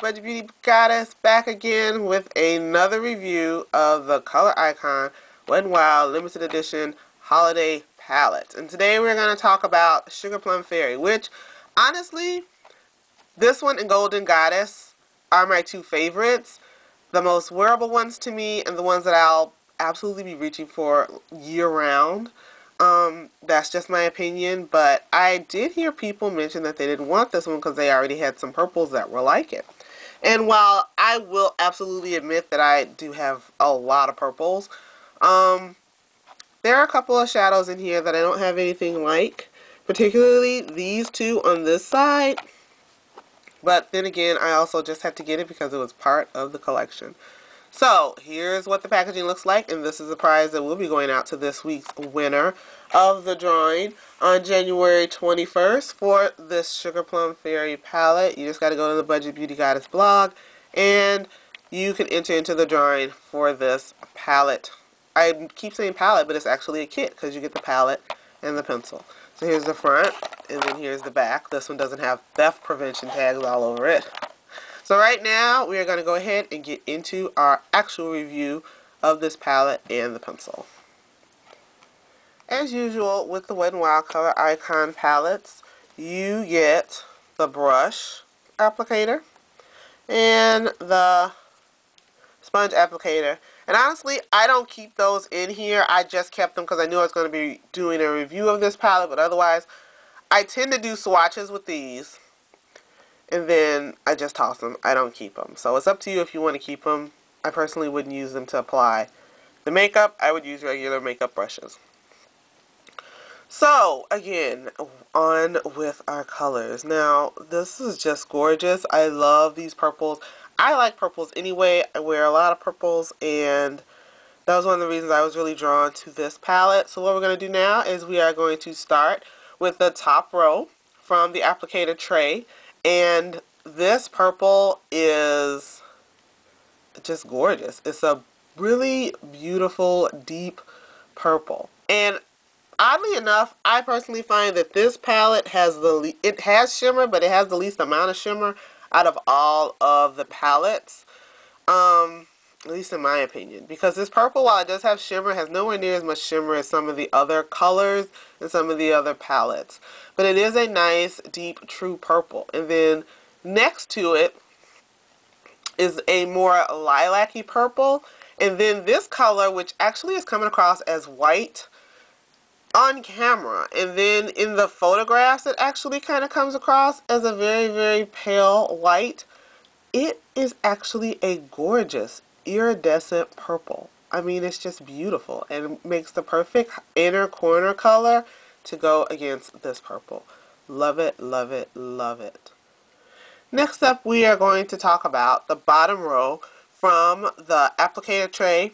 Budget Beauty Goddess, back again with another review of the Color Icon Wet n Wild Limited Edition Holiday Palette. And today we're going to talk about Sugar Plum Fairy, which, honestly, this one and Golden Goddess are my two favorites. The most wearable ones to me, and the ones that I'll absolutely be reaching for year-round. That's just my opinion, but I did hear people mention that they didn't want this one because they already had some purples that were like it. And while I will absolutely admit that I do have a lot of purples, there are a couple of shadows in here that I don't have anything like, particularly these two on this side. But then again, I also just had to get it because it was part of the collection. So, here's what the packaging looks like, and this is a prize that will be going out to this week's winner of the drawing on January 21st for this Sugar Plum Fairy palette. You just got to go to the Budget Beauty Goddess blog, and you can enter into the drawing for this palette. I keep saying palette, but it's actually a kit, because you get the palette and the pencil. So here's the front, and then here's the back. This one doesn't have theft prevention tags all over it. So right now, we are going to go ahead and get into our actual review of this palette and the pencil. As usual, with the Wet n Wild Color Icon palettes, you get the brush applicator and the sponge applicator. And honestly, I don't keep those in here. I just kept them because I knew I was going to be doing a review of this palette, but otherwise, I tend to do swatches with these. And then I just toss them. I don't keep them. So it's up to you if you want to keep them. I personally wouldn't use them to apply the makeup. I would use regular makeup brushes. So, again, on with our colors. Now, this is just gorgeous. I love these purples. I like purples anyway. I wear a lot of purples, and that was one of the reasons I was really drawn to this palette. So what we're going to do now is we are going to start with the top row from the applicator tray. And this purple is just gorgeous. It's a really beautiful, deep purple. And oddly enough, I personally find that this palette has it has shimmer, but it has the least amount of shimmer out of all of the palettes. At least in my opinion. Because this purple, while it does have shimmer, has nowhere near as much shimmer as some of the other colors and some of the other palettes. But it is a nice, deep, true purple. And then next to it is a more lilac-y purple. And then this color, which actually is coming across as white on camera. And then in the photographs, it actually kind of comes across as a very, very pale white. It is actually a gorgeous iridescent purple. I mean, it's just beautiful and makes the perfect inner corner color to go against this purple. Love it, love it, love it. Next up, we are going to talk about the bottom row from the applicator tray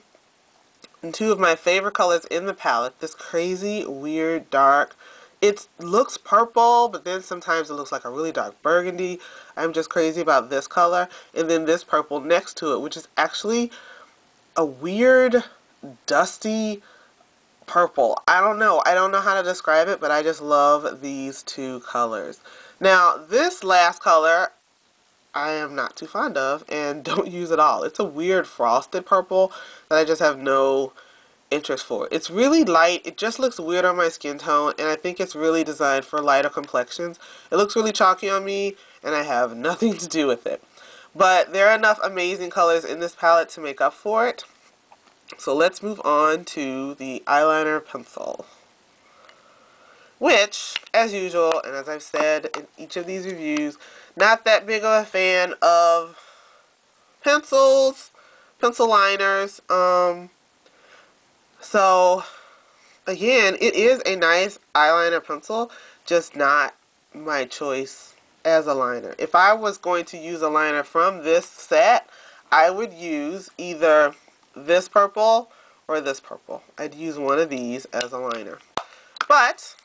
and two of my favorite colors in the palette. This crazy, weird, dark. It looks purple, but then sometimes it looks like a really dark burgundy. I'm just crazy about this color. And then this purple next to it, which is actually a weird, dusty purple. I don't know. I don't know how to describe it, but I just love these two colors. Now, this last color, I am not too fond of and don't use at all. It's a weird frosted purple that I just have no interest for. It's really light. It just looks weird on my skin tone, and I think it's really designed for lighter complexions. It looks really chalky on me, and I have nothing to do with it. But there are enough amazing colors in this palette to make up for it. So let's move on to the eyeliner pencil, which, as usual, and as I've said in each of these reviews, not that big of a fan of pencils, pencil liners. So, again, it is a nice eyeliner pencil, just not my choice as a liner. If I was going to use a liner from this set, I would use either this purple or this purple. I'd use one of these as a liner. But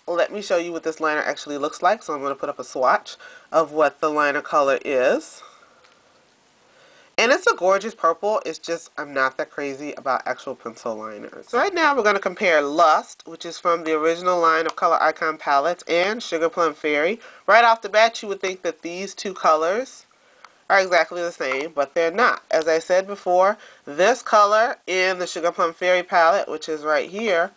let me show you what this liner actually looks like. So I'm going to put up a swatch of what the liner color is. And it's a gorgeous purple. It's just, I'm not that crazy about actual pencil liners. So right now we're going to compare Lust, which is from the original line of Color Icon palettes, and Sugar Plum Fairy. Right off the bat, you would think that these two colors are exactly the same, but they're not. As I said before, this color in the Sugar Plum Fairy palette, which is right here,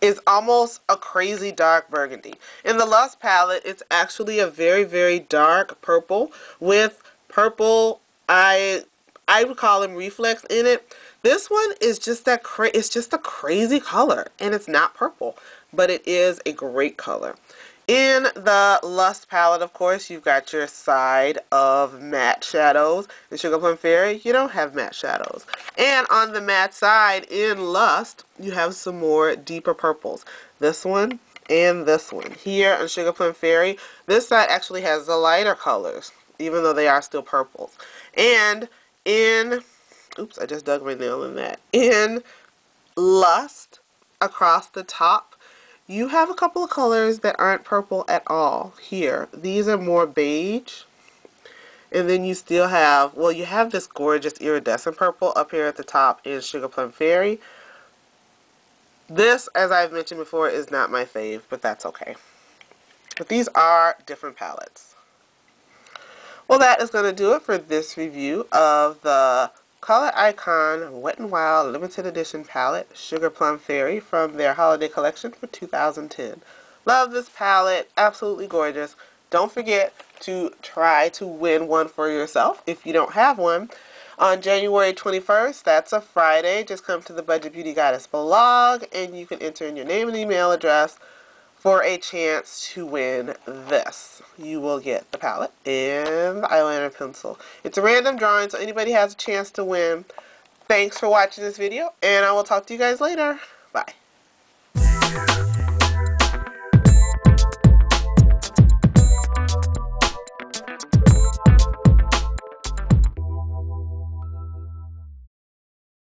is almost a crazy dark burgundy. In the Lust palette, it's actually a very, very dark purple with purple, I would call them reflex in it. This one is just it's just a crazy color, and it's not purple, but it is a great color. In the Lust palette, of course, you've got your side of matte shadows. In Sugar Plum Fairy, you don't have matte shadows. And on the matte side, in Lust, you have some more deeper purples. This one and this one. Here in Sugar Plum Fairy, this side actually has the lighter colors, even though they are still purples. And in, oops, I just dug my nail in that. In Lust, across the top, you have a couple of colors that aren't purple at all here. These are more beige. And then you still have, well, you have this gorgeous iridescent purple up here at the top in Sugar Plum Fairy. This, as I've mentioned before, is not my fave, but that's okay. But these are different palettes. Well, that is going to do it for this review of the Color Icon Wet n Wild Limited Edition palette, Sugar Plum Fairy, from their holiday collection for 2010. Love this palette. Absolutely gorgeous. Don't forget to try to win one for yourself if you don't have one. On January 21st, that's a Friday, just come to the Budget Beauty Goddess blog and you can enter in your name and email address for a chance to win this. You will get the palette and the eyeliner pencil. It's a random drawing, so anybody has a chance to win. Thanks for watching this video, and I will talk to you guys later. Bye.